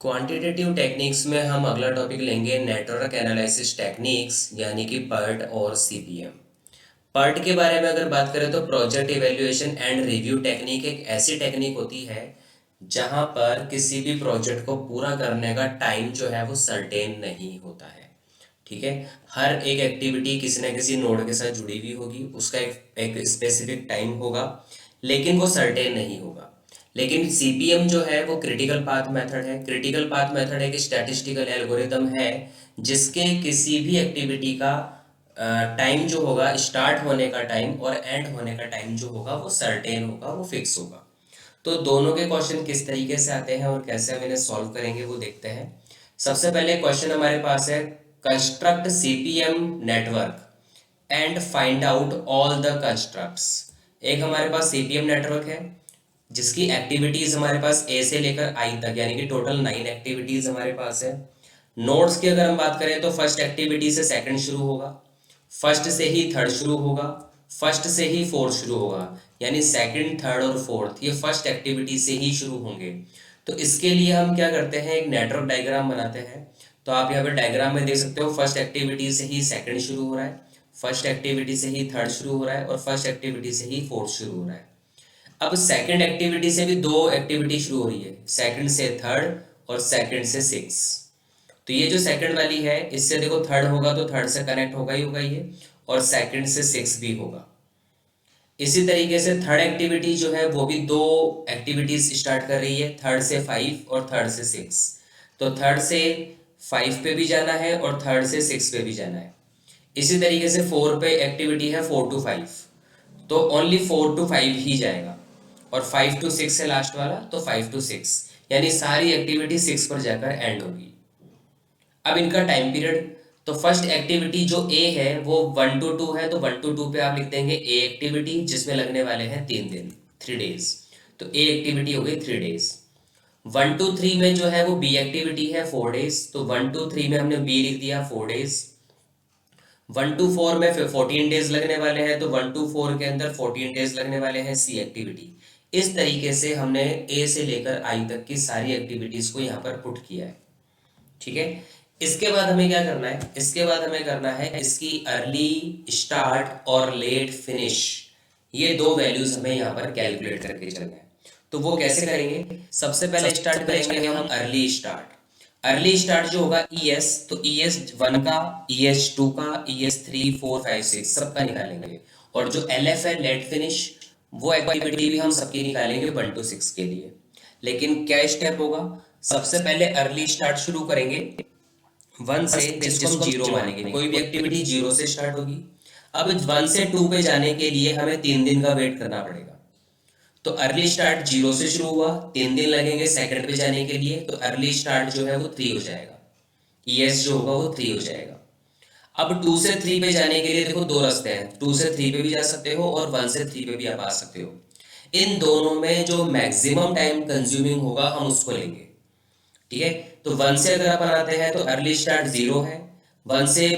Quantitative techniques में हम अगला टॉपिक लेंगे नेटवर्क एनालिसिस टेक्निक्स यानी कि पर्ट और सीपीएम। पर्ट के बारे में अगर बात करें तो project evaluation and review technique एक ऐसी टेक्निक होती है जहां पर किसी भी प्रोजेक्ट को पूरा करने का टाइम जो है वो सर्टेन नहीं होता है। ठीक है, हर एक एक्टिविटी किसी न किसी नोड के साथ जुड़ी हुई होगी, उसका एक स्पेसिफिक टाइम होगा, लेकिन वो सर्टेन नहीं होगा। लेकिन सीपीएम जो है वो क्रिटिकल पाथ मेथड है। क्रिटिकल पाथ मेथड एक स्टैटिस्टिकल एल्गोरिदम है जिसके किसी भी एक्टिविटी का टाइम जो होगा, स्टार्ट होने का टाइम और एंड होने का टाइम जो होगा वो सर्टेन होगा, वो फिक्स होगा। तो दोनों के क्वेश्चन किस तरीके से आते हैं और कैसे हम इन्हें सॉल्व करेंगे वो देखते हैं। सबसे पहले क्वेश्चन हमारे पास है, construct CPM network and find out all the constructs. एक हमारे पास सीपीएम नेटवर्क है जिसकी एक्टिविटीज हमारे पास ए से लेकर आई तक यानी कि टोटल 9 एक्टिविटीज हमारे पास है। नोड्स की अगर हम बात करें तो फर्स्ट एक्टिविटी से सेकंड शुरू होगा, फर्स्ट से ही थर्ड शुरू होगा, फर्स्ट से ही फोर्थ शुरू होगा, यानी सेकंड थर्ड और फोर्थ ये फर्स्ट एक्टिविटी से ही शुरू होंगे। तो इसके लिए हम क्या करते हैं, एक नेटवर्क डायग्राम बनाते हैं। तो आप यहाँ पे डायग्राम में देख सकते हो, फर्स्ट एक्टिविटी से ही सेकंड शुरू हो रहा है, फर्स्ट एक्टिविटी से ही थर्ड शुरू हो रहा है और फर्स्ट एक्टिविटी से ही फोर्थ शुरू हो रहा है। अब सेकंड एक्टिविटी से भी दो एक्टिविटी शुरू हो रही है, सेकंड से थर्ड और सेकंड से सिक्स। तो ये जो सेकंड वाली है इससे देखो थर्ड होगा तो थर्ड से कनेक्ट होगा ही होगा ये, और सेकंड से सिक्स भी होगा। इसी तरीके से थर्ड एक्टिविटी जो है वो भी दो एक्टिविटीज स्टार्ट कर रही है, थर्ड से फाइव और थर्ड से सिक्स। तो थर्ड से फाइव पे भी जाना है और थर्ड से सिक्स पे भी जाना है। इसी तरीके से फोर पे एक्टिविटी है 4 to 5, तो ओनली 4 to 5 ही जाएगा, और 5 to 6 है लास्ट वाला, तो 5 to 6, यानी सारी एक्टिविटी 6 पर जाकर एंड होगी। अब इनका टाइम पीरियड, तो फर्स्ट एक्टिविटी जो ए है वो 1 to 2 है, तो 1 to 2 पे आप लिख देंगे ए एक्टिविटी जिसमें लगने वाले हैं 3 दिन, 3 डेज। तो ए एक्टिविटी हो गई 3 डेज। 1 to 3 में जो है वो बी एक्टिविटी है 4 डेज, तो 1 to 3 में हमने बी लिख दिया 4 डेज। 1 to 4 में 14 डेज लगने वाले हैं, तो 1 to 4 के अंदर 14 डेज लगने वाले हैं सी एक्टिविटी। इस तरीके से हमने ए से लेकर आई तक की सारी एक्टिविटीज को यहाँ पर पुट किया है। ठीक है, इसके बाद हमें क्या करना है, इसके बाद हमें करना है इसकी अर्ली स्टार्ट और लेट फिनिश, ये दो वैल्यूज हमें यहाँ पर कैलकुलेट करके चलना है। तो वो कैसे करेंगे, सबसे पहले स्टार्ट करेंगे हम अर्ली स्टार्ट। अर्ली स्टार्ट जो होगा ES, तो ES1 का, ES2 का, ES3 4 5 6 सबका निकालेंगे, और जो LF है लेट फिनिश, वो एक्टिविटी भी हम सबकी निकालेंगे 1 to 6 के लिए। लेकिन क्या स्टेप होगा, सबसे पहले अर्ली स्टार्ट शुरू करेंगे 1 से, जिसको हम जीरो मानेंगे, कोई भी एक्टिविटी जीरो से स्टार्ट होगी। अब 1 से 2 पे जाने के लिए हमें 3 दिन का वेट करना पड़ेगा। तो अर्ली स्टार्ट जीरो से शुरू हुआ, 3 दिन लगेंगे सेकंड पे जाने के लिए, तो अर्ली स्टार्ट जो है वो 3 हो जाएगा, ES जो होगा वो 3 हो जाएगा। अब 2 से 3 पे जाने के लिए देखो दो रास्ते हैं, 2 से 3 पे भी जा सकते हो और 1 से 3 पे भी आप आ सकते हो। इन दोनों में जो मैक्सिमम टाइम कंज्यूमिंग होगा हम उसको लेंगे। ठीक है, तो 1 से अगर अपन आते हैं तो अर्ली स्टार्ट 0 है, 1 से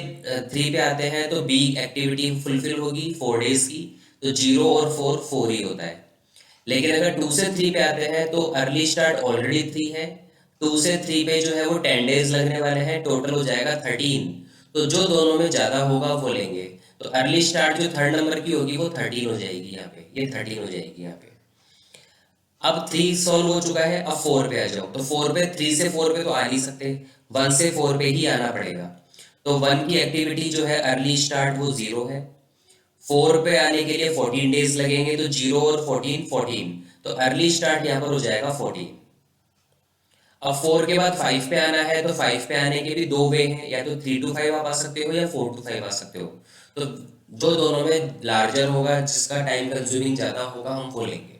3 पे आते हैं तो बी एक्टिविटी फुलफिल होगी 4 डेज की, तो 0 और 4 4 ही होता है। लेकिन अगर 2 से 3 पे आते हैं तो अर्ली स्टार्ट ऑलरेडी 3 है, 2 से 3 पे जो है वो 10 डेज लगने वाले हैं, टोटल हो जाएगा 13। तो जो दोनों में ज्यादा होगा वो लेंगे। तो अर्ली स्टार्ट जो थर्ड नंबर की होगी वो 13 हो जाएगी, यहाँ पे ये 13 हो जाएगी यहाँ पे। अब 3 सॉल्व हो चुका है, अब 4 पे आ जाओ। तो 4 पे 3 से 4 पे तो आ नहीं सकते, 1 से 4 पे ही आना पड़ेगा। तो 1 की एक्टिविटी जो है अर्ली स्टार्ट वो 0 है, 4 पे आने के लिए 14 डेज लगेंगे, तो 0 और 14 14, तो अर्ली स्टार्ट यहाँ पर हो जाएगा 14। अब 4 के बाद 5 पे आना है, तो 5 पे आने के भी दो वे हैं, या तो 3 to 5 आप आ सकते हो या 4 to 5 आ सकते हो। तो जो दोनों में लार्जर होगा, जिसका टाइम कंज्यूमिंग ज्यादा होगा, हम वो लेंगे।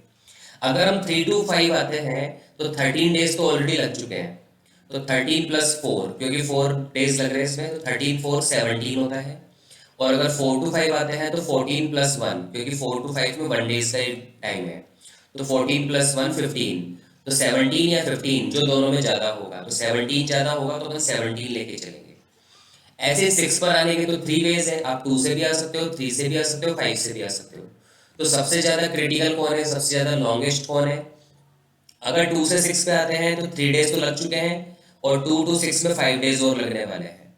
अगर हम 3 to 5 आते हैं तो 13 डेज तो ऑलरेडी लग चुके हैं, तो 13 + 4, क्योंकि 4 डेज लग रहे हैं इसमें, तो 13 4 17 होता है। और अगर 4 to 5 आते हैं तो 14 + 1, क्योंकि 4 to 5 में 1 डेज का ही टाइम है, तो 14 + 1 15, तो 17 या 15 जो दोनों में ज्यादा होगा, तो 17 ज्यादा होगा तो अपन 17 लेके चलेंगे। ऐसे 6 पर आने के तो 3 वेज है, आप 2 से भी आ सकते हो, 3 से भी आ सकते हो, 5 से भी आ सकते हो। तो सबसे ज्यादा क्रिटिकल कौन है, सबसे ज्यादा लॉन्गेस्ट कौन है। अगर 2 से 6 पे आते हैं तो 3 डेज तो लग चुके हैं, और 2 to 6 में 5 डेज और लगने वाले हैं,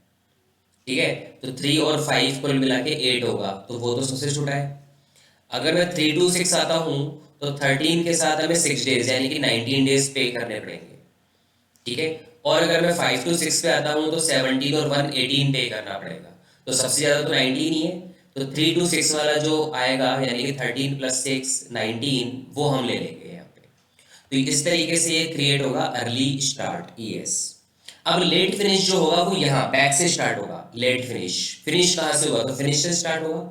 ठीक है। तो 3 और 5 कुल मिला के 8 होगा, तो वो तो सबसे छोटा है। अगर मैं 3 to 6 आता हूँ तो 13 के साथ हमें 6 डेज यानी कि 19 डेज पे करने पड़ेंगे, ठीक है। और अगर मैं 5 to 6 पे आता हूँ तो 17 और 1 18 पे करना पड़ेगा, तो सबसे ज़्यादा तो 19 ही है। तो 3 to 6 वाला जो आएगा यानी कि 13 + 6 19, वो हम ले लेंगे यहाँ पे। तो इस तरीके से ये क्रिएट होगा अर्ली स्टार्ट ईएस। अब लेट फिनिश जो होगा वो यहाँ बैक से स्टार्ट होगा। लेट फिनिश, फिनिश कहाँ से होगा, तो फिनिश से स्टार्ट होगा।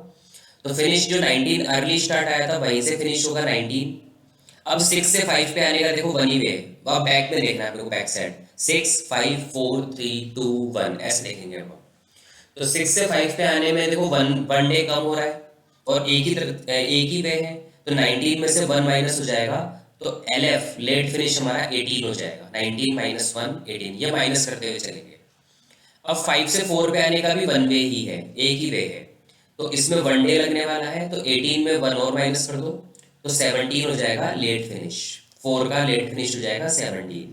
तो फिनिश जो 19 अर्ली स्टार्ट आया था वहीं से फिनिश होगा 19। अब 6 से 5 पे आने का देखो वन ही वे, अब बैक में देखना है अपने को, बैक साइड 6 5 4 3 2 1 ऐसे देखेंगे हम। तो 6 से 5 पे आने में देखो वन वन डे कम हो रहा है और एक ही वे है, तो 19 में से 1 माइनस हो जाएगा, तो LF लेट फिनिश हमारा 18 हो जाएगा। 19 - 1 18, ये माइनस करते हुए चलेंगे। अब 5 से 4 पे आने का भी वन वे ही है, एक ही वे है, तो इसमें वन डे लगने वाला है, तो 18 में 1 और माइनस कर दो, तो 17 हो जाएगा लेट फिनिश। 4 का लेट फिनिश हो जाएगा 17।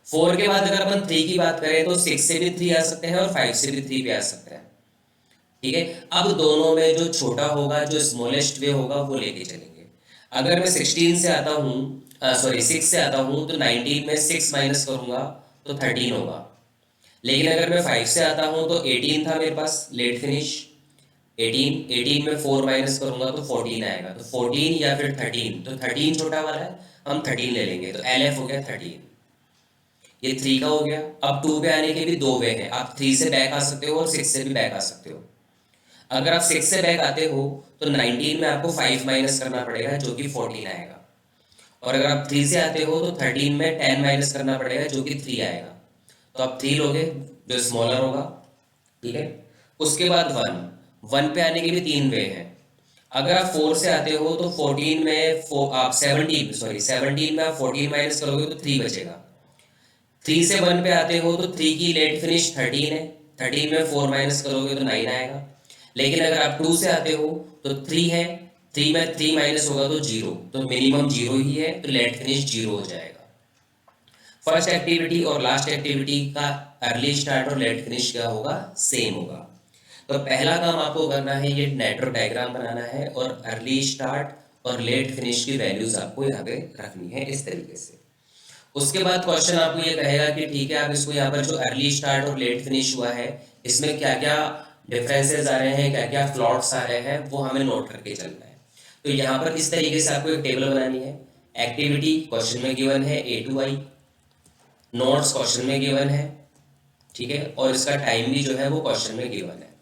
4 के बाद अगर अपन 3 की बात करें तो 6 से भी 3 आ सकते हैं और 5 से भी 3 भी आ सकते हैं, ठीक है। अब दोनों में जो छोटा होगा, जो स्मॉलेस्ट वे होगा, वो लेके चलेंगे। अगर मैं 16 से आता हूँ, सॉरी 6 से आता हूँ, तो 19 में 6 माइनस करूंगा तो 13 होगा। लेकिन अगर मैं 5 से आता हूँ तो 18 था मेरे पास लेट फिनिश, 18 में 4 माइनस करूंगा तो 14 आएगा, तो 14 या फिर 13, तो 13 छोटा वाला है, हम 13 ले लेंगे, तो LF हो गया 13। ये 3 का हो गया। अब 2 पे आने के भी दो वे हैं, आप 3 से बैक आ सकते हो और 6 से भी बैक आ सकते हो। अगर आप 6 से बैक आते हो तो 19 में आपको 5 माइनस करना पड़ेगा जो कि 14 आएगा, और अगर आप 3 से आते हो तो 13 में 10 माइनस करना पड़ेगा जो कि 3 आएगा, तो आप 3 लोगे जो स्मॉलर होगा, ठीक है। उसके बाद 1 पे आने के भी 3 वे हैं। अगर आप 4 से आते हो तो 14 में आप 17 में आप 14 माइनस करोगे तो 3 बचेगा। 3 से 1 पे आते हो तो 3 की लेट फिनिश 13 है, 13 में 4 माइनस करोगे तो 9 आएगा। लेकिन अगर आप 2 से आते हो तो 3 है, 3 में 3 माइनस होगा तो 0, तो मिनिमम 0 ही है, तो लेट फिनिश 0 हो जाएगा। फर्स्ट एक्टिविटी और लास्ट एक्टिविटी का अर्ली स्टार्ट और लेट फिनिश क्या होगा, सेम होगा। तो पहला काम आपको करना है, ये नेटवर्क डायग्राम बनाना है और अर्ली स्टार्ट और लेट फिनिश की वैल्यूज आपको यहाँ पे रखनी है इस तरीके से। उसके बाद क्वेश्चन आपको ये कहेगा कि ठीक है, आप इसको यहाँ पर जो अर्ली स्टार्ट और लेट फिनिश हुआ है इसमें क्या क्या डिफरेंसेस आ रहे हैं, क्या क्या फ्लॉट्स आ रहे हैं, वो हमें नोट करके चलना है। तो यहाँ पर इस तरीके से आपको एक टेबल बनानी है। एक्टिविटी क्वेश्चन में गिवन है A to I, notes question में गिवन है, ठीक है, और इसका टाइम भी जो है वो क्वेश्चन में गिवन है,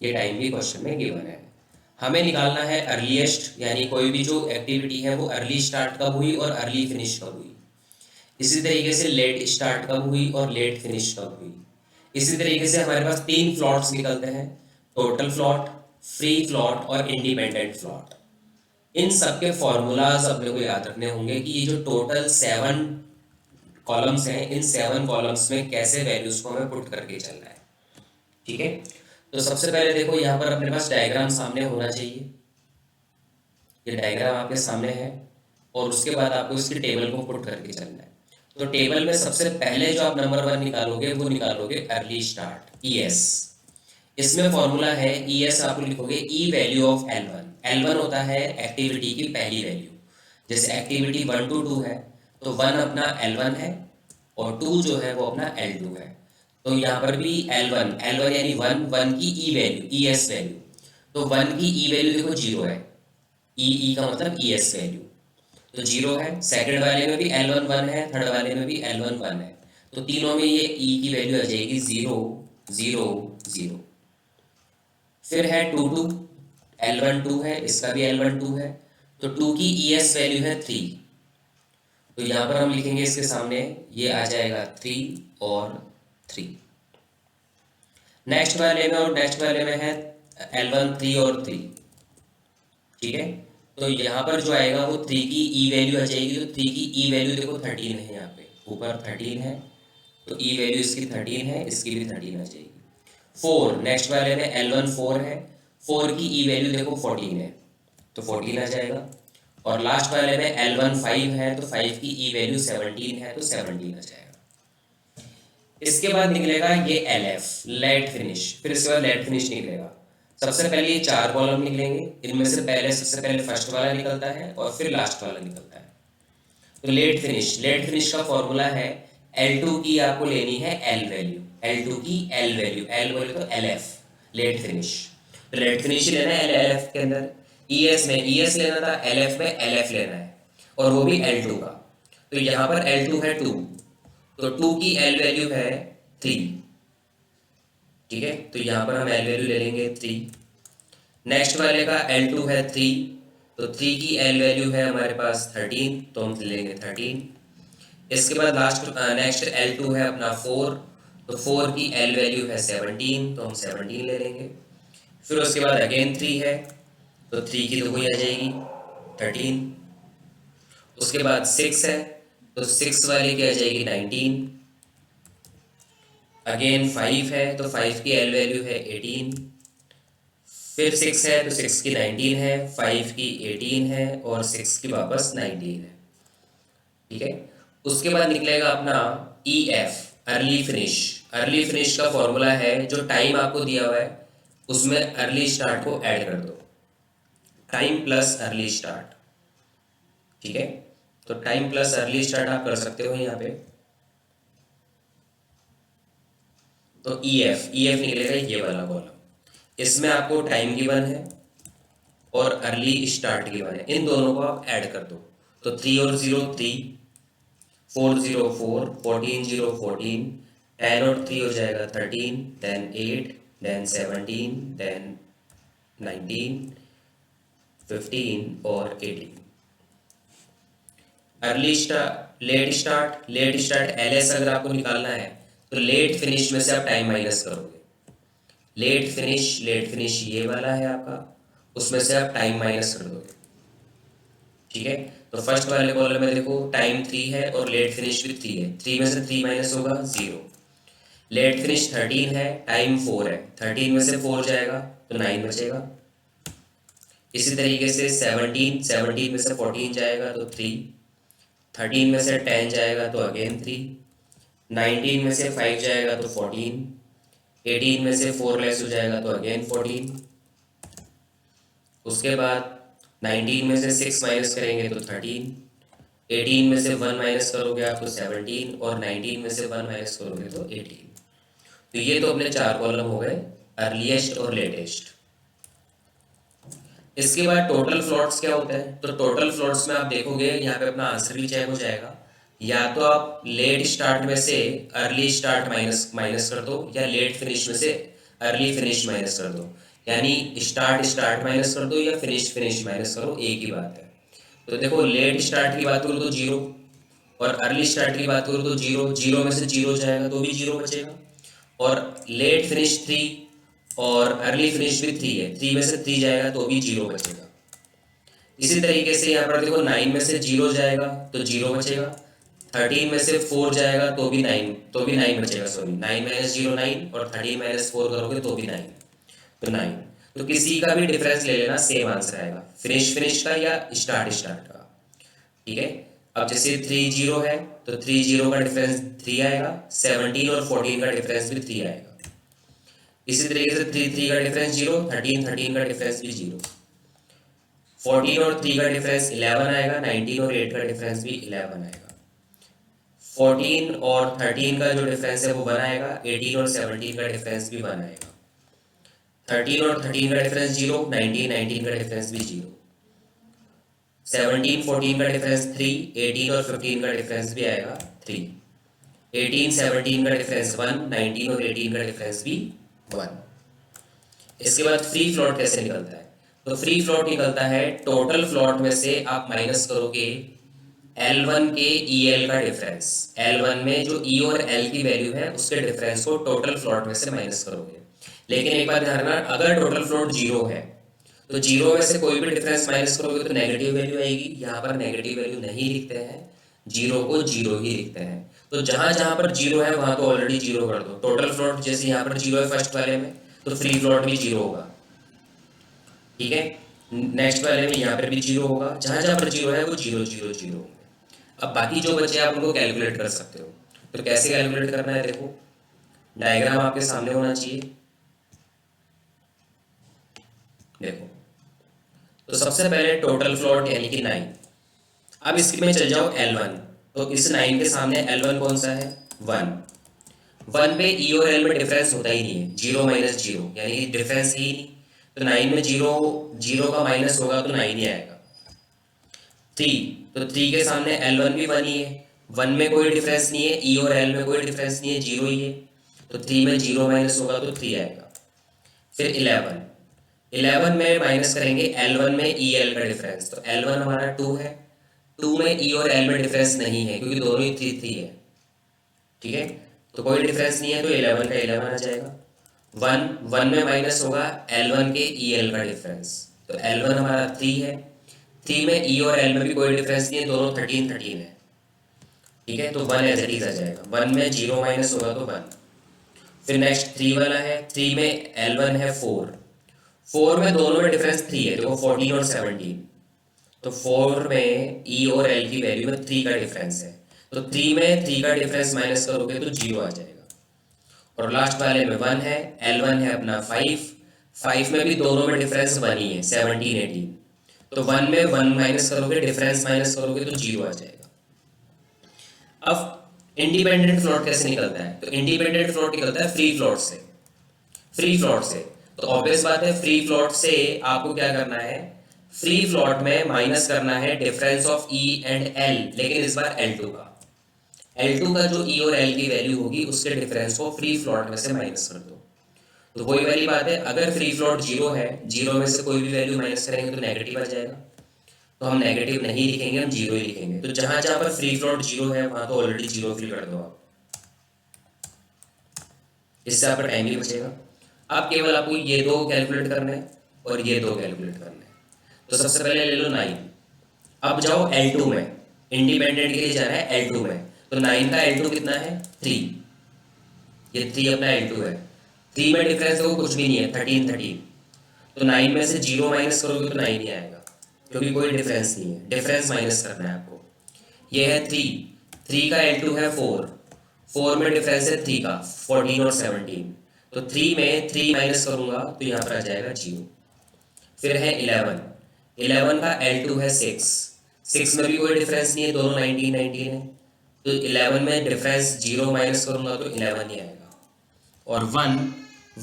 ये टाइम भी क्वेश्चन में गिवन है। हमें निकालना है अर्लीस्ट, यानी कोई भी जो एक्टिविटी है वो अर्ली स्टार्ट कब हुई और अर्ली फिनिश कब हुई। इसी तरीके से लेट स्टार्ट कब हुई और लेट फिनिश कब हुई। इसी तरीके से हमारे पास 3 फ्लॉट्स निकलते हैं, टोटल फ्लॉट, फ्री फ्लॉट और इंडिपेंडेंट फ्लॉट। इन सब के फॉर्मूलाज अपने को याद रखने होंगे कि ये जो टोटल 7 कॉलम्स हैं, इन 7 कॉलम्स में कैसे वैल्यूज को हमें पुट करके चलना है, ठीक है। तो सबसे पहले देखो यहाँ पर अपने पास डायग्राम सामने होना चाहिए, ये डायग्राम आपके सामने है, और उसके बाद आपको इसकी टेबल को पुट करके चलना है। तो टेबल में सबसे पहले जो आप नंबर 1 निकालोगे वो निकालोगे अर्ली स्टार्ट ES। इसमें फॉर्मूला है ES, आप लिखोगे E value of L1। L1 होता है एक्टिविटी की पहली वैल्यू, जैसे एक्टिविटी 1 to 2 है तो 1 अपना L1 है और 2 जो है वो अपना L2 है। तो यहाँ पर भी L1 यानी 1 की E वैल्यू, ES वैल्यू, तो 1 की E वैल्यू देखो 0 है, E का मतलब ES वैल्यू, तो 0 है। सेकंड वाले में भी L1 1 है, थर्ड वाले में भी L1 1 है, तो तीनों में ये E की वैल्यू आ जाएगी 0 0 0। फिर है 2 2, L1 2 है, इसका भी L1 2 है, तो 2 की ES वैल्यू है 3, तो यहाँ पर हम लिखेंगे इसके सामने ये आ जाएगा 3 और 3। नेक्स्ट वाले में और नेक्स्ट वाले में है L1 3 और 3, ठीक है। तो यहाँ पर जो आएगा वो 3 की E वैल्यू आ जाएगी, तो 3 की E वैल्यू देखो 13 है, यहाँ पे ऊपर 13 है, तो E वैल्यू इसकी 13 है, इसकी भी 13 आ जाएगी। 4 नेक्स्ट वाले में L1 4 है, 4 की E वैल्यू देखो 14 है, तो 14 आ जाएगा। और लास्ट वाले में L1 5 है, तो 5 की E वैल्यू 17 है, तो 17 आ जाएगा। इसके बाद निकलेगा ये LF, लेट फिनिश। फिर इसके बाद लेट फिनिश निकलेगा। सबसे पहले ये 4 कॉलम निकलेंगे, इनमें से पहले सबसे पहले फर्स्ट वाला निकलता है और फिर लास्ट वाला निकलता है। तो लेट फिनिश, लेट फिनिश का फॉर्मूला है L2 की आपको लेनी है L वैल्यू, L2 की L वैल्यू, L बोले तो LF, लेट फिनिश। तो लेट फिनिश ही लेना है LF के अंदर। ES में ES लेना था, LF में LF लेना है, और वो भी L2 का। तो यहाँ पर L2 है 2, तो 2 की L वैल्यू है 3। ठीक है, तो यहाँ पर हम L वैल्यू ले लेंगे 3। नेक्स्ट वाले का L2 है 3, तो 3 की L वैल्यू है हमारे पास 13, तो हम लेंगे 13। इसके बाद लास्ट नेक्स्ट L2 है अपना 4, तो 4 की L वैल्यू है 17, तो हम 17 ले लेंगे। फिर उसके बाद अगेन 3 है, तो 3 की तो वही आ जाएगी 13। उसके बाद 6 है, तो 6 वाले की आ जाएगी 19। अगेन 5 है, तो 5 की L वैल्यू है 18। फिर 6 है, तो 6 की 19 है, 5 की 18 है, और 6 की वापस 19 है। ठीक है, उसके बाद निकलेगा अपना EF, early finish. Early finish का फॉर्मूला है, जो टाइम आपको दिया हुआ है उसमें अर्ली स्टार्ट को ऐड कर दो, टाइम प्लस अर्ली स्टार्ट। ठीक है, तो टाइम प्लस अर्ली स्टार्ट आप कर सकते हो यहाँ पे। तो EF निकलेगा ये वाला कॉलम, इसमें आपको टाइम गिवन है और अर्ली स्टार्ट गिवन है, इन दोनों को आप ऐड कर दो। तो 3 और 0 3, 4 0 4, 14 0 14, 10 और 3 हो जाएगा 13, देन 8, देन 17, देन 19, 15 और 18। Early start, let start LS अगर आपको निकालना है तो लेट फिनिश में से आप टाइम माइनस करोगे। लेट फिनिश ये वाला है आपका, उसमें से आप टाइम माइनस कर दोगे। ठीक है, तो फर्स्ट वाले कॉलम में देखो टाइम 3 है और लेट फिनिश भी 3 है, 3 में से 3 माइनस होगा 0। लेट फिनिश 13 है, टाइम 4 है, 13 में से 4 जाएगा तो 9 बचेगा। इसी तरीके से 17 में से 14 जाएगा तो 3, 13 में से 10 जाएगा तो अगेन 3, 19 में से 5 जाएगा तो 14, 18 में से 4 लेस हो जाएगा तो अगेन 14। उसके बाद 19 में से 6 माइनस करेंगे तो 13, 18 में से 1 माइनस करोगे आप तो 17, और 19 में से 1 माइनस करोगे तो 18। तो ये तो अपने 4 कॉलम हो गए, अर्लीस्ट और लेटेस्ट। इसके बाद टोटल फ्लॉट्स क्या होता है, तो टोटल फ्लॉट्स में आप देखोगे यहाँ पे अपना आंसर भी चेक हो जाएगा। या तो आप लेट स्टार्ट में से अर्ली स्टार्ट माइनस कर दो, या लेट फिनिश में से अर्ली फिनिश माइनस कर दो, यानी स्टार्ट माइनस कर दो या फिनिश माइनस करो, एक ही बात है। तो देखो लेट स्टार्ट की बात करो तो 0, और अर्ली स्टार्ट की बात करो तो 0, 0 में से 0 जाएगा तो भी 0 बचेगा, और लेट फिनिश 3 और अर्ली फिनिश भी 3 है, 3 में से 3 जाएगा तो भी 0 बचेगा। इसी तरीके से यहाँ पर देखो 9 में से 0 जाएगा तो 0 बचेगा, 13 में से 4 जाएगा तो भी 9 बचेगा, सॉरी 9 माइनस 0 9, और 13 माइनस 4 करोगे तो भी 9, तो 9। तो किसी का भी डिफरेंस ले लेना, सेम आंसर आएगा, फिनिश का या स्टार्ट का। ठीक है, अब जैसे 3 0 है तो 3 0 का डिफरेंस 3 आएगा, 17 और 14 का डिफरेंस भी 3 आएगा। इसी तरीके से 3 3 का डिफरेंस 0, 13 का डिफरेंस भी 0, 14 और 3 का डिफरेंस 11 आएगा, 19 और 8 का डिफरेंस भी 11 आएगा। 14 और 13 का जो डिफरेंस है वो 1 आएगा, 18 और 17 का डिफरेंस भी 1 आएगा। 13 और 13 का डिफरेंस 0, 19 का डिफरेंस भी 0, 17 14 का डिफरेंस 3, 18 और 15 का डिफरेंस भी आएगा 3, 18 17 का डिफरेंस 1, 19 और 18 का डिफरेंस भी 1। इसके बाद फ्री फ्लॉट कैसे निकलता है, तो फ्री फ्लॉट निकलता है टोटल फ्लॉट में से आप माइनस करोगे L1 के EL का डिफरेंस, L1 में जो E और L की वैल्यू है उसके डिफरेंस को टोटल फ्लॉट में से माइनस करोगे। लेकिन एक बात ध्यान रखना, अगर टोटल फ्लॉट 0 है तो 0 में से कोई भी डिफरेंस माइनस करोगे तो नेगेटिव वैल्यू आएगी। यहाँ पर नेगेटिव वैल्यू नहीं लिखते हैं, 0 को 0 ही लिखते हैं। तो जहां जहां पर 0 है वहां तो ऑलरेडी 0 कर दो। टोटल फ्लॉट जैसे यहाँ पर 0 है फर्स्ट वाले में, तो फ्री फ्लॉट भी 0 होगा। ठीक है, नेक्स्ट वाले में यहाँ पर भी 0 होगा, जहां जहां पर 0 है वो 0 0 0 होंगे। अब बाकी जो बचे आप उनको कैलकुलेट कर सकते हो। तो कैसे कैलकुलेट करना है देखो, डायग्राम आपके सामने होना चाहिए। देखो, तो सबसे पहले टोटल फ्लोट यानी कि 9। अब इसमें चल जाओ L1, तो इस 9 के सामने L1 कौन सा है? 1। 1 पे ई और एल में डिफरेंस होता ही नहीं है, 0 माइनस 0 यानी कि डिफरेंस ही नहीं। तो 9 में 0 0 का माइनस होगा तो 9 ही आएगा। 3, तो 3 के सामने L1 भी 1 ही है, 1 में कोई डिफरेंस नहीं है, ई और एल में कोई डिफरेंस नहीं है, 0 ही है। तो 3 में 0 माइनस होगा तो 3 आएगा। फिर 11, 11 में माइनस करेंगे L1 में ई एल का डिफरेंस, तो L1 हमारा 2 है, 2 में ई और एल में डिफरेंस नहीं है क्योंकि दोनों ही 3 है। ठीक है, तो कोई डिफरेंस नहीं है, तो 11 का 11 आ जाएगा। 1 में माइनस होगा L1 के ई एल का डिफरेंस, तो L1 हमारा 3 है, 3 में ई और एल में भी कोई डिफरेंस नहीं है, दोनों 13 है। ठीक है, तो 1 एज इट इज आ जाएगा, 1 में 0 माइनस होगा तो 1। फिर नेक्स्ट 3 वाला है, 3 में L1 है 4, 4 में दोनों में डिफरेंस 3 है, देखो 14 और 17, तो 4 में ई और एल की वैल्यू में 3 का डिफरेंस है, तो 3 में 3 का डिफरेंस माइनस करोगे तो 0 आ जाएगा। और लास्ट वाले में 1 है, L1 है अपना 5, 5 में भी दोनों में डिफरेंस 1 ही है, 17 18, तो 1 में 1 माइनस करोगे, डिफरेंस माइनस करोगे तो 0 आ जाएगा। अब इंडिपेंडेंट फ्लोट कैसे निकलता है? तो इंडिपेंडेंट फ्लोट निकलता है फ्री फ्लोट से। फ्री फ्लोट से तो ऑब्वियस बात है, फ्री फ्लोट से आपको क्या करना है, फ्री फ्लोट में माइनस करना है difference of E and L, लेकिन इस बार L2 का। L2 का जो ई और एल की वैल्यू होगी उसके डिफरेंस को फ्री फ्लोट में से माइनस कर दो। तो वही वाली बात है, अगर फ्री फ्लोट 0 है, 0 में से कोई भी वैल्यू माइनस करेंगे तो नेगेटिव आ जाएगा, तो हम नेगेटिव नहीं लिखेंगे, हम 0 ही लिखेंगे। तो जहां जहां पर फ्री फ्लोट 0 है वहां तो ऑलरेडी 0 फिल कर दो आप, इससे आपका टाइम भी बचेगा। अब केवल आपको ये दो कैलकुलेट करना है और ये दो कैलकुलेट करना है। तो सबसे पहले ले लो 9, अब जाओ L2 में, इंडिपेंडेंट के लिए जाना है L2 में, तो 9 का L2 कितना है? 3, ये 3 अपना L2 है, 3 में डिफरेंस देखो कुछ भी नहीं है, 13, तो 9 में से 0 माइनस करोगे तो 9 ही आएगा क्योंकि कोई डिफरेंस नहीं है, डिफरेंस माइनस करना है आपको। ये है 3 का L2 है 4, 4 में डिफरेंस है 3 का, 14 और 17, तो 3 में 3 माइनस करूंगा तो यहाँ पर आ जाएगा 0। फिर है 11, 11 का L2 है 6, 6 में भी कोई डिफरेंस नहीं है, दोनों 19 है, तो 11 में डिफरेंस 0 माइनस करूंगा तो 11 ही आएगा। और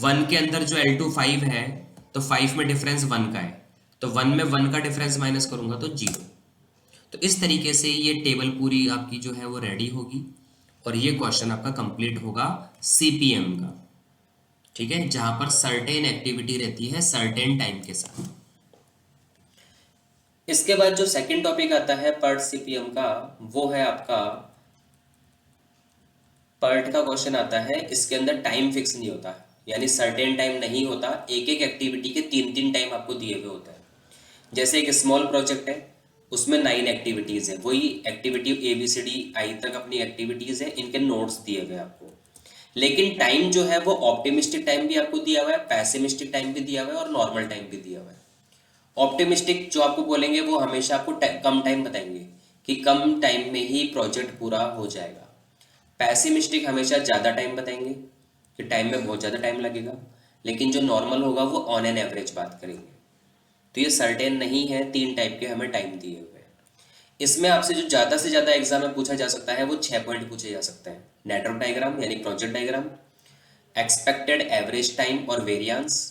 1 के अंदर जो L2 5 है, तो 5 में डिफरेंस 1 का है, तो 1 में 1 का डिफरेंस माइनस करूंगा तो 0। तो इस तरीके से ये टेबल पूरी आपकी जो है वो रेडी होगी और ये क्वेश्चन आपका कंप्लीट होगा CPM का। ठीक है, जहां पर सर्टेन एक्टिविटी रहती है सर्टेन टाइम के साथ। इसके बाद जो सेकंड टॉपिक आता है पर्ट CPM का, वो है आपका पर्ट का क्वेश्चन आता है, इसके अंदर टाइम फिक्स नहीं होता, यानी सर्टेन टाइम नहीं होता, एक एक एक्टिविटी के 3 टाइम आपको दिए हुए होता है। जैसे एक स्मॉल प्रोजेक्ट है, उसमें 9 एक्टिविटीज़ है, वही एक्टिविटी ABCDI तक अपनी एक्टिविटीज़ है, इनके नोट्स दिए हुए आपको, लेकिन टाइम जो है वो ऑप्टिमिस्टिक टाइम भी आपको दिया हुआ है, पैसिमिस्टिक टाइम भी दिया हुआ है और नॉर्मल टाइम भी दिया हुआ है। ऑप्टिमिस्टिक जो आपको बोलेंगे वो हमेशा आपको कम टाइम बताएंगे कि कम टाइम में ही प्रोजेक्ट पूरा हो जाएगा। पैसिमिस्टिक हमेशा ज़्यादा टाइम बताएंगे कि टाइम में बहुत ज़्यादा टाइम लगेगा, लेकिन जो नॉर्मल होगा वो ऑन एन एवरेज बात करेंगे। तो ये सर्टेन नहीं है, 3 टाइप के हमें टाइम दिए हुए हैं। इसमें आपसे जो ज़्यादा से ज़्यादा एग्जाम में पूछा जा सकता है वो 6 पॉइंट पूछे जा सकते हैं। नेटवर्क डायग्राम यानी project diagram, expected average time और वेरिएंस,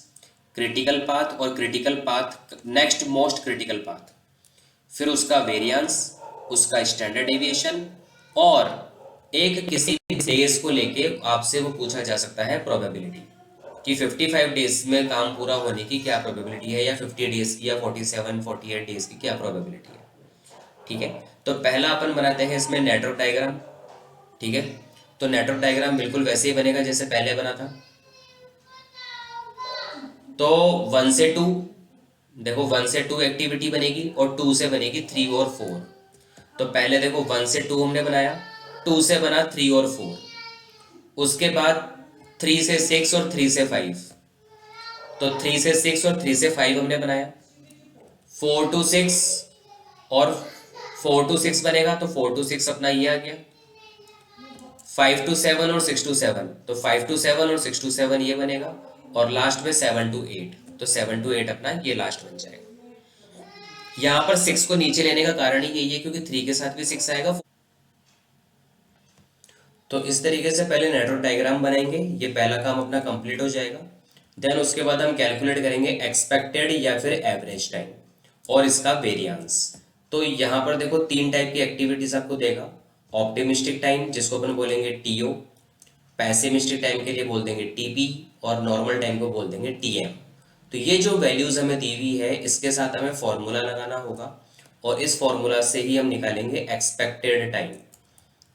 क्रिटिकल पाथ और critical path next most critical path, फिर उसका वेरिएंस, उसका स्टैंडर्ड डेविएशन, और एक किसी डेज को लेके आपसे वो पूछा जा सकता है प्रोबेबिलिटी कि 55 डेज में काम पूरा होने की क्या प्रोबेबिलिटी है, या 50 डेज की, या 47 48 डेज की क्या प्रोबेबिलिटी है। ठीक है, तो पहला अपन बनाते हैं इसमें नेटवर्क डायग्राम। ठीक है, तो नेटवर्क डायग्राम बिल्कुल वैसे ही बनेगा जैसे पहले बना था। तो 1 से 2, देखो 1 से 2 एक्टिविटी बनेगी और 2 से बनेगी 3 और 4। तो पहले देखो 1 से 2 हमने बनाया, 2 से बना 3 और 4, उसके बाद 3 से 6 और 3 से 5, तो 3 से 6 और 3 से 5 हमने बनाया। 4 to 6 और 4 to 6 बनेगा, तो 4 to 6 अपना ये आ गया। 5 to 7 और 6 to 7, तो 5 to 7 और 6 to 7 ये बनेगा, और लास्ट में 7 to 8, तो 7 to 8 अपना ये लास्ट बन जाएगा। यहाँ पर 6 को नीचे लेने का कारण ही यही है क्योंकि 3 के साथ भी 6 आएगा। तो इस तरीके से पहले नेटवर्क डायग्राम बनाएंगे, ये पहला काम अपना कंप्लीट हो जाएगा। देन उसके बाद हम कैलकुलेट करेंगे एक्सपेक्टेड या फिर एवरेज टाइम और इसका वेरिएंस। तो यहाँ पर देखो तीन टाइप की एक्टिविटीज आपको देगा। ऑप्टिमिस्टिक टाइम जिसको अपन बोलेंगे टीओ, पैसिमिस्टिक टाइम के लिए बोल देंगे टीपी, और नॉर्मल टाइम को बोल देंगे टीएम। तो ये जो वैल्यूज हमें दी हुई है इसके साथ हमें फॉर्मूला लगाना होगा, और इस फॉर्मूला से ही हम निकालेंगे एक्सपेक्टेड टाइम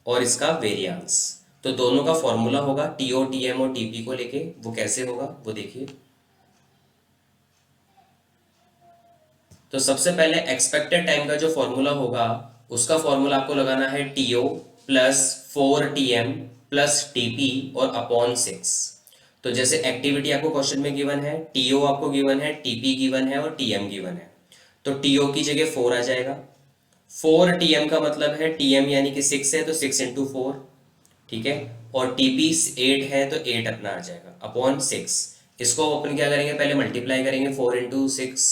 और इसका वेरिएंस। तो दोनों का फॉर्मूला होगा टीओ टीएम और टीपी को लेके, वो कैसे होगा वो देखिए। तो सबसे पहले एक्सपेक्टेड टाइम का जो फॉर्मूला होगा उसका फॉर्मूला आपको लगाना है TO plus 4 TM plus TP और अपॉन 6। तो जैसे एक्टिविटी आपको क्वेश्चन में गिवन है, टीओ आपको गिवन है, टीपी गिवन है और टीएम गिवन है। तो टीओ की जगह 4 आ जाएगा। 4 टीएम का मतलब है टीएम यानी कि 6 है तो 6 into 4, ठीक है। और टीपी 8 है तो 8 अपना आ जाएगा अपॉन 6। इसको अपन क्या करेंगे, पहले मल्टीप्लाई करेंगे 4 into 6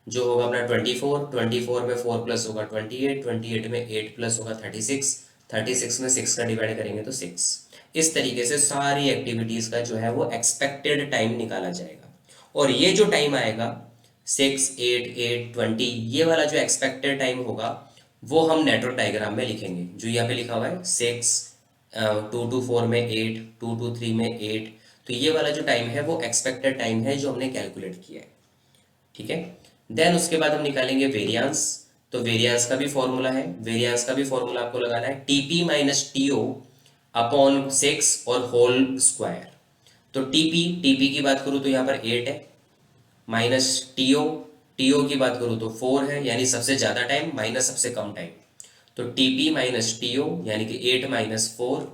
जो होगा अपना 24। 24 में 4 प्लस होगा 28, 28 में 8 प्लस होगा 36, 36 में 6 का डिवाइड करेंगे तो 6। इस तरीके से सारी एक्टिविटीज का जो है वो एक्सपेक्टेड टाइम निकाला जाएगा। और ये जो टाइम आएगा 6, 8, 8, 20, ये वाला जो एक्सपेक्टेड टाइम होगा वो हम नेटवर्क डायग्राम में लिखेंगे, जो यहाँ पे लिखा हुआ है 6, 2 to 4 में 8, 2 to 3 में 8। तो ये वाला जो टाइम है वो एक्सपेक्टेड टाइम है जो हमने कैलकुलेट किया है, ठीक है। देन उसके बाद हम निकालेंगे वेरिएंस। तो वेरिएंस का भी फॉर्मूला है, वेरिएंस का भी फॉर्मूला आपको लगाना है टीपी माइनस टीओ अपॉन 6 और होल स्क्वायर। तो टीपी टीपी की बात करूँ तो यहाँ पर 8 है, माइनस टीओ टीओ की बात करूँ तो 4 है, यानी सबसे ज़्यादा टाइम माइनस सबसे कम टाइम। तो टीपी माइनस टीओ यानी कि 8 माइनस 4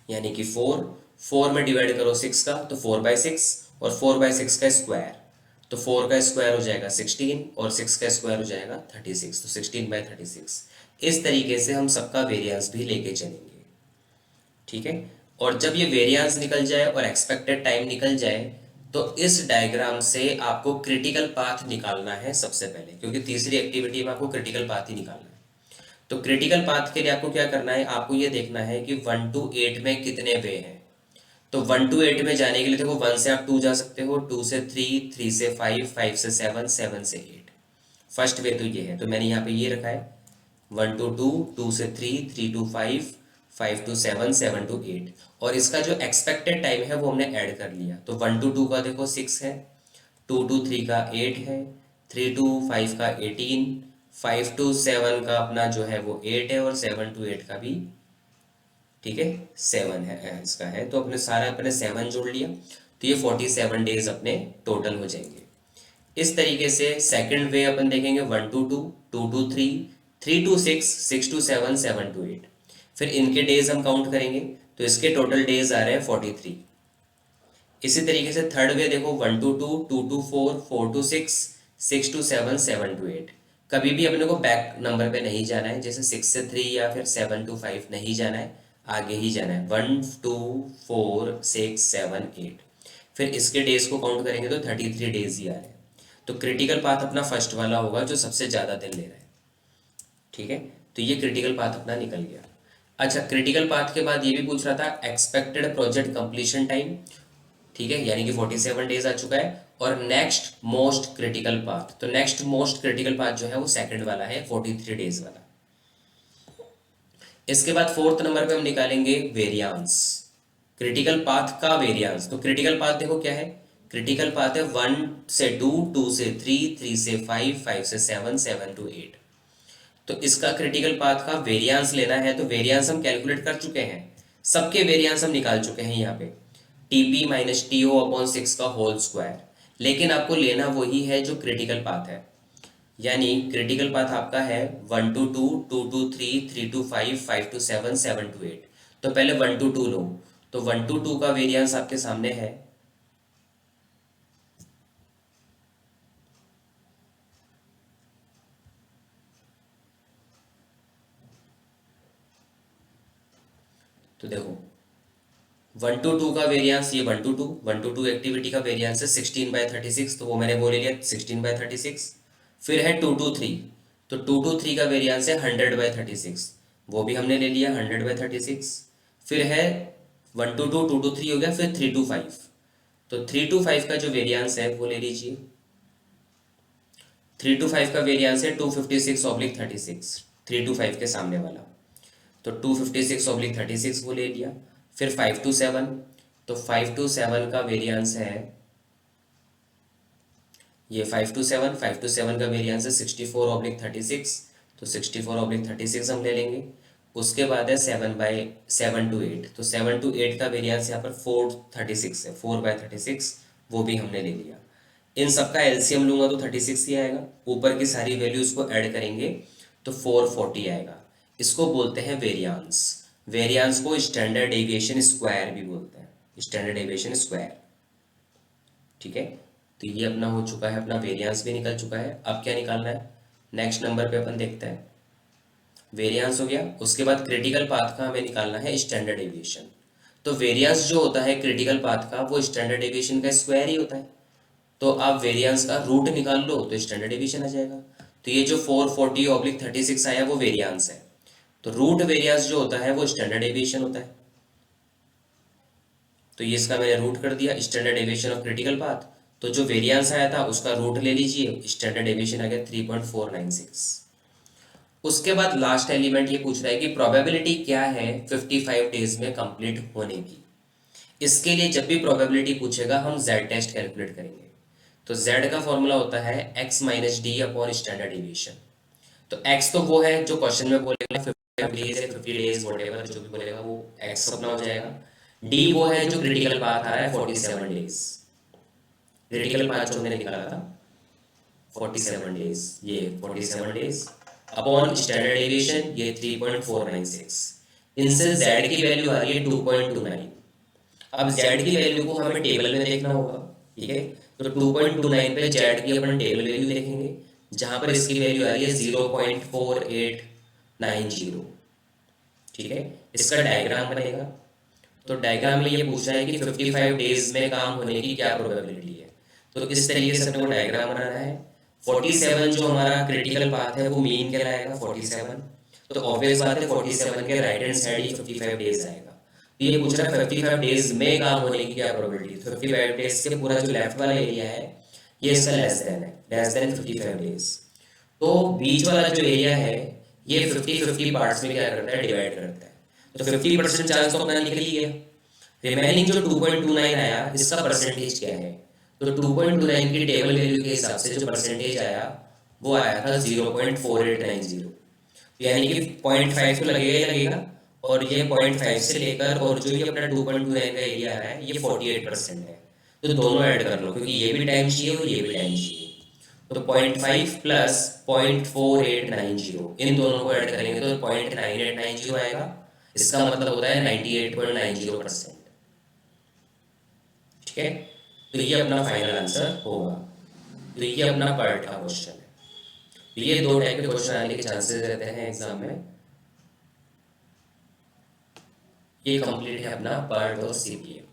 यानी कि 4। 4 में डिवाइड करो 6 का तो 4/6, और 4/6 का स्क्वायर, तो 4 का स्क्वायर हो जाएगा 16 और 6 का स्क्वायर हो जाएगा 36, तो 16/36। इस तरीके से हम सबका वेरिएंस भी लेके चलेंगे, ठीक है। और जब ये वेरिएंस निकल जाए और एक्सपेक्टेड टाइम निकल जाए तो इस डायग्राम से आपको क्रिटिकल पाथ निकालना है सबसे पहले, क्योंकि तीसरी एक्टिविटी में आपको क्रिटिकल पाथ ही निकालना है। तो क्रिटिकल पाथ के लिए आपको क्या करना है, आपको ये देखना है कि 1 to 8 में कितने वे हैं। तो 1 to 8 में जाने के लिए देखो 1 से आप 2 जा सकते हो, 2 से 3, 3 से 5, 5 से 7, 7 से 8। फर्स्ट वे तो ये है, तो मैंने यहाँ पे ये रखा है 1 to 2, 2 से 3, 3 to 5, 5 to 7, 7 to 8। और इसका जो एक्सपेक्टेड टाइम है वो हमने ऐड कर लिया। तो 1 to 2 का देखो 6 है, 2 to 3 का 8 है, 3 to 5 का 18, 5 to 7 का अपना जो है वो 8 है, और 7 to 8 का भी, ठीक है, 7 है इसका है। तो अपने सारा अपने 7 जोड़ लिया, तो ये 47 डेज अपने टोटल हो जाएंगे। इस तरीके से सेकंड वे अपन देखेंगे 1 to 2, 2 to 3, 3 to 6, 6 to 7, 7 to 8। फिर इनके डेज हम काउंट करेंगे तो इसके टोटल डेज आ रहे हैं 43। इसी तरीके से थर्ड वे देखो 1 to 2, 2 to 4, 4 to 6, 6 to 7, 7 to 8। कभी भी अपने को बैक नंबर पे नहीं जाना है, जैसे 6 से 3 या फिर 7 to 5 नहीं जाना है, आगे ही जाना है 1, 2, 4, 6, 7, 8। फिर इसके डेज को काउंट करेंगे तो 33 डेज ही आ रहे हैं। तो क्रिटिकल पाथ अपना फर्स्ट वाला होगा जो सबसे ज़्यादा दिन ले रहा है, ठीक है। तो ये क्रिटिकल पाथ अपना निकल गया। अच्छा, क्रिटिकल पाथ के बाद ये भी पूछ रहा था एक्सपेक्टेड प्रोजेक्ट कंप्लीशन टाइम, ठीक है, यानी कि 47 डेज आ चुका है। और नेक्स्ट मोस्ट क्रिटिकल पाथ, तो नेक्स्ट मोस्ट क्रिटिकल पाथ जो है वो सेकंड वाला है 43 डेज वाला। इसके बाद फोर्थ नंबर पे हम निकालेंगे वेरिएंस, क्रिटिकल पाथ का वेरिएंस। तो क्रिटिकल पाथ देखो क्या है, क्रिटिकल पाथ है 1 से 2, 2 से 3, 3 से 5, 5 से 7, 7 to 8। तो इसका क्रिटिकल पाथ का वेरिएंस लेना है, तो वेरिएंस हम कैलकुलेट कर चुके हैं, सबके वेरिएंस हम निकाल चुके हैं यहाँ पे, टीपी माइनस टीओ अपॉन 6 का होल स्क्वायर। लेकिन आपको लेना वही है जो क्रिटिकल पाथ है, यानी क्रिटिकल पाथ आपका है 1 to 2, 2 to 3, 3 to 5, 5 to 7, 7 to 8। तो पहले 1 to 2 लो, तो 1 to 2 का वेरिएंस आपके सामने है, तो देखो 1 to 2 का वेरिएंस, ये 1 to 2 एक्टिविटी का वेरिएंस है 16/36, तो वो मैंने बोल लिया 16/36। फिर है 2 to 3, तो 2 to 3 का वेरिएंस है 100/36, वो भी हमने ले लिया 100/36। फिर है 1 to 2, 2 to 3 हो गया। फिर 3 to 5, तो 3 to 5 का जो वेरिएंस है वो ले लीजिए। 3 to 5 का वेरिएंस है 256/36, 3 to 5 के सामने वाला, तो 256/36 वो ले लिया। फिर 5 to 7, तो 5 to 7 का वेरिएंस है ये 5 to 7 का वेरिएंस है 64/36, तो 64/36 हम ले लेंगे। उसके बाद है 7/7 to 8, तो 7 to 8 का वेरिएंस यहाँ पर 436 है, 4/36, वो भी हमने ले लिया। इन सबका एलसीएम लूंगा तो 36 ही आएगा, ऊपर की सारी वैल्यूज को ऐड करेंगे तो 440 आएगा। इसको बोलते हैं वेरिएंस। वेरिएंस को स्टैंडर्ड डेविएशन स्क्वायर भी बोलते हैं, स्टैंडर्ड डेविएशन स्क्वायर। ठीक है, तो ये अपना हो चुका है, अपना वेरिएंस भी निकल चुका है। अब क्या निकालना है, नेक्स्ट नंबर पे अपन देखते हैं। वेरिएंस हो गया, उसके बाद क्रिटिकल पाथ का हमें निकालना है स्टैंडर्ड डेविएशन। तो वेरिएंस जो होता है क्रिटिकल पाथ का, वो स्टैंडर्ड डेविएशन का स्क्वायर ही होता है। तो आप वेरिएंस का रूट निकाल लो तो स्टैंडर्ड डेविएशन आ जाएगा। तो ये जो 440/36 आया वो वेरिएंस है, तो रूट वेरिएंस जो होता है वो स्टैंडर्ड डेविएशन होता है। तो ये इसका मैंने रूट कर दिया, standard deviation of critical path. तो जो वेरिएंस आया था उसका रूट ले लीजिए, स्टैंडर्ड डेविएशन आ गया 3.496। उसके बाद लास्ट एलिमेंट ये पूछ रहा है कि प्रोबेबिलिटी क्या है 55 डेज में कंप्लीट होने की। इसके लिए जब भी प्रोबेबिलिटी पूछेगा हम जेड टेस्ट कैलकुलेट करेंगे। तो z का फॉर्मूला होता है x minus D upon standard deviation. तो x तो वो है जो क्वेश्चन में बोलेगा 55 डेज है, 50 डेज वhatever जो भी बोलेगा वो x अपना हो जाएगा। d वो है जो क्रिटिकल पाथ आ रहा है 47 डेज, क्रिटिकल पाथ जो हमने निकाला था 47 डेज, ये 47 डेज अपॉन स्टैंडर्ड डेविएशन ये 3.496। इनसे z की वैल्यू आ रही है 2.29। अब z की वैल्यू को हमें टेबल में देखना होगा। ठीक है, तो 2.29 पे z की अपन टेबल वैल्यू देखेंगे, जहां पर इसकी वैल्यू आ रही है 0.4890। ठीक है, इसका डायग्राम बनेगा। तो डायग्राम में ये पूछा है कि 55 डेज में काम होने की क्या प्रोबेबिलिटी है। तो इस तरीके से अपने को डायग्राम बनाना है। 47 जो हमारा क्रिटिकल पाथ है वो मीन कहलाएगा 47, तो ऑब्वियस बात है 47 के राइट हैंड साइड ही 55 डेज आएगा। तो ये पूछ रहा है 55 डेज में काम होने की क्या प्रोबेबिलिटी। 55 डेज के पूरा जो लेफ्ट वाला एरिया है ये इसका लेस देन है, लेस देन 55 डेज। तो बीच वाला जो एरिया है ये 50-50 पार्ट्स में क्या करता है, डिवाइड करता है। तो 50% चांस तो अपना निकल ही गया। रिमेनिंग जो 2.29 आया इसका परसेंटेज क्या है, तो 2.29 की टेबल वैल्यू के हिसाब से जो परसेंटेज आया वो आया था 0.4890। यानी कि 0.5 तो लगेगा ही लगेगा, और ये 0.5 से लेकर और जो ये अपना 2.29 का एरिया है ये 48% है। तो दोनों ऐड कर लो क्योंकि ये भी टाइम चाहिए और ये भी टाइम चाहिए। तो 0.5 प्लस 0.4890 इन दोनों को ऐड करेंगे तो 0.9890 आएगा। इसका मतलब होता है 98.90%। ठीक है, तो ये अपना फाइनल आंसर होगा। तो ये अपना पार्ट का क्वेश्चन है। तो ये दो टाइप के क्वेश्चन आने के चांसेस रहते हैं एग्जाम में। ये कंप्लीट है अपना पार्ट और सीपीएम।